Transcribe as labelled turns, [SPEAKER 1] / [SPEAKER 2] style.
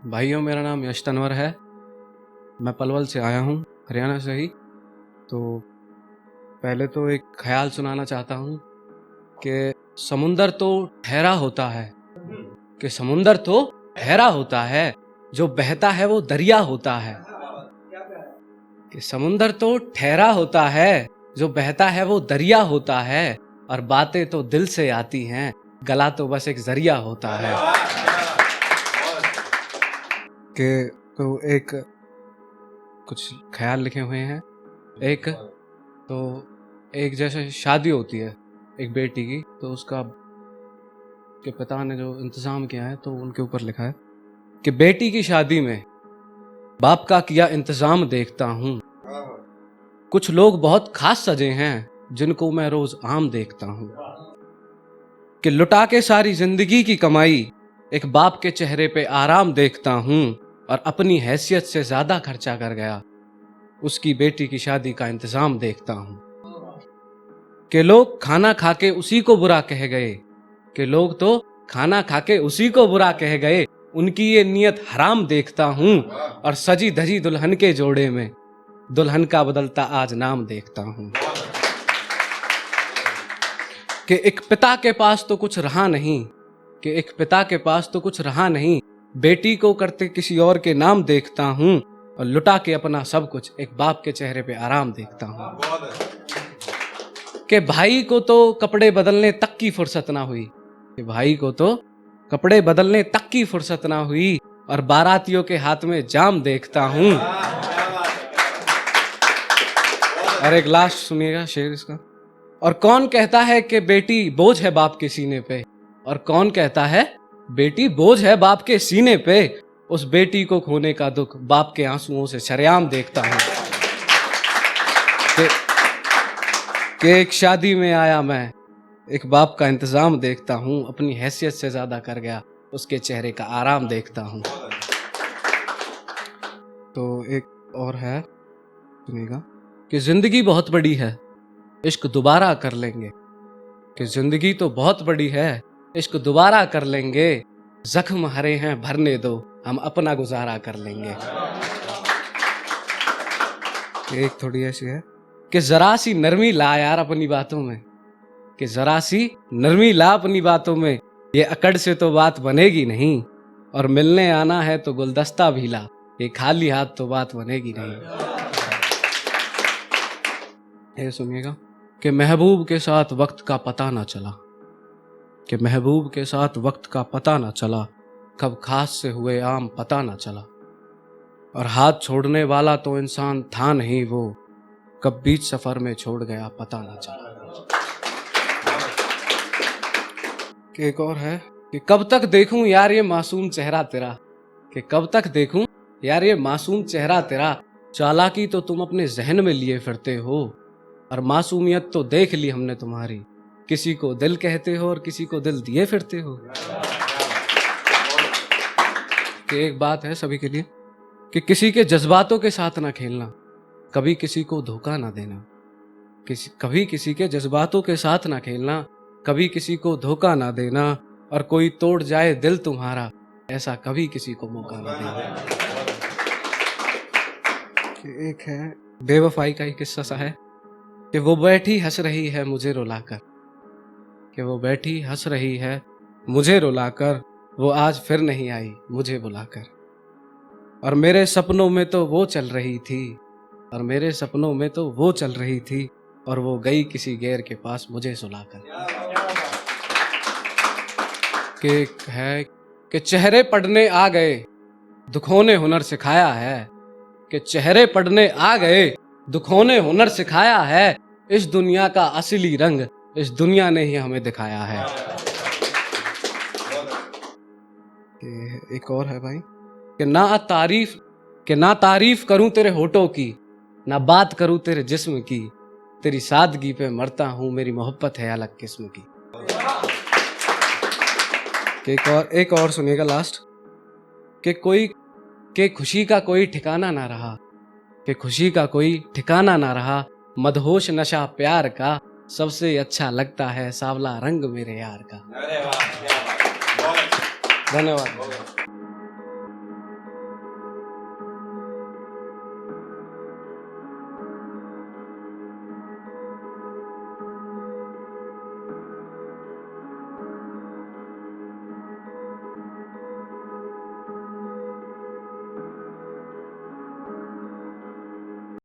[SPEAKER 1] भाइयों, मेरा नाम यश तनवर है। मैं पलवल से आया हूँ, हरियाणा से ही। तो पहले तो एक ख्याल सुनाना चाहता हूँ कि समुंदर तो ठहरा होता है, कि समुंदर तो ठहरा होता है, जो बहता है वो दरिया होता है। कि समुंदर तो ठहरा होता है, जो बहता है वो दरिया होता है, और बातें तो दिल से आती हैं, गला तो बस एक जरिया होता है। कि तो एक कुछ ख्याल लिखे हुए हैं। एक तो एक जैसे शादी होती है एक बेटी की, तो उसका के पिता ने जो इंतजाम किया है तो उनके ऊपर लिखा है कि बेटी की शादी में बाप का किया इंतजाम देखता हूँ। कुछ लोग बहुत खास सजे हैं जिनको मैं रोज आम देखता हूँ। कि लुटा के सारी जिंदगी की कमाई एक बाप के चेहरे पे आराम देखता हूँ, और अपनी हैसियत से ज्यादा खर्चा कर गया उसकी बेटी की शादी का इंतजाम देखता हूँ। कि लोग खाना खाके उसी को बुरा कह गए, कि लोग तो खाना खाके उसी को बुरा कह गए, उनकी ये नियत हराम देखता हूँ, और सजी धजी दुल्हन के जोड़े में दुल्हन का बदलता आज नाम देखता हूँ। कि एक पिता के पास तो कुछ रहा नहीं, कि एक पिता के पास तो कुछ रहा नहीं, बेटी को करते किसी और के नाम देखता हूँ, और लुटा के अपना सब कुछ एक बाप के चेहरे पे आराम देखता हूँ। कि भाई को तो कपड़े बदलने तक की फुर्सत ना हुई, कि भाई को तो कपड़े बदलने तक की फुर्सत ना हुई, और बारातियों के हाथ में जाम देखता हूँ। और एक लास्ट सुनिएगा शेर इसका। और कौन कहता है कि बेटी बोझ है बाप के सीने पे, और कौन कहता है बेटी बोझ है बाप के सीने पे, उस बेटी को खोने का दुख बाप के आंसुओं से शरेआम देखता हूँ। कि एक शादी में आया मैं, एक बाप का इंतजाम देखता हूँ, अपनी हैसियत से ज्यादा कर गया उसके चेहरे का आराम देखता हूँ। तो एक और है, सुनिएगा। कि जिंदगी बहुत बड़ी है, इश्क दोबारा कर लेंगे। कि जिंदगी तो बहुत बड़ी है, इश्क दोबारा कर लेंगे। जख्म हरे हैं भरने दो, हम अपना गुजारा कर लेंगे। एक थोड़ी ऐसी है कि जरा सी नरमी ला यार अपनी बातों में, कि जरा सी नरमी ला अपनी बातों में, ये अकड़ से तो बात बनेगी नहीं, और मिलने आना है तो गुलदस्ता भी ला, ये खाली हाथ तो बात बनेगी नहीं। ये सुनिएगा। कि महबूब के साथ वक्त का पता ना चला, कि महबूब के साथ वक्त का पता ना चला, कब खास से हुए आम पता ना चला, और हाथ छोड़ने वाला तो इंसान था नहीं वो, कब बीच सफर में छोड़ गया पता ना चला। कि एक और है कि कब तक देखूं यार ये मासूम चेहरा तेरा, कि कब तक देखूं यार ये मासूम चेहरा तेरा, चालाकी तो तुम अपने जहन में लिए फिरते हो, और मासूमियत तो देख ली हमने तुम्हारी, किसी को दिल कहते हो और किसी को दिल दिए फिरते हो। कि एक बात है सभी के लिए कि किसी के जज्बातों के साथ ना खेलना, कभी किसी को धोखा ना देना। कभी किसी के जज्बातों के साथ ना खेलना, कभी किसी को धोखा ना देना, और कोई तोड़ जाए दिल तुम्हारा, ऐसा कभी किसी को मौका ना देना। कि एक है बेवफाई का ही किस्सा सा है कि वो बैठी हंस रही है मुझे रुलाकर, कि वो बैठी हंस रही है मुझे रुलाकर, वो आज फिर नहीं आई मुझे बुलाकर, और मेरे सपनों में तो वो चल रही थी, और मेरे सपनों में तो वो चल रही थी, और वो गई किसी गैर के पास मुझे सुलाकर। कि है कि चेहरे पढ़ने आ गए दुखों ने हुनर सिखाया है, कि चेहरे पढ़ने आ गए दुखों ने हुनर सिखाया है, इस दुनिया का असली रंग इस दुनिया ने ही हमें दिखाया है। एक और है भाई कि ना तारीफ करूं तेरे होठों की, ना बात करूं तेरे जिस्म की, तेरी सादगी पे मरता हूं मेरी मोहब्बत है अलग किस्म की। एक और सुनिएगा लास्ट। कि खुशी का कोई ठिकाना ना रहा, कि खुशी का कोई ठिकाना ना रहा, मदहोश नशा प्यार का, सबसे अच्छा लगता है सांवला रंग मेरे यार का। धन्यवाद।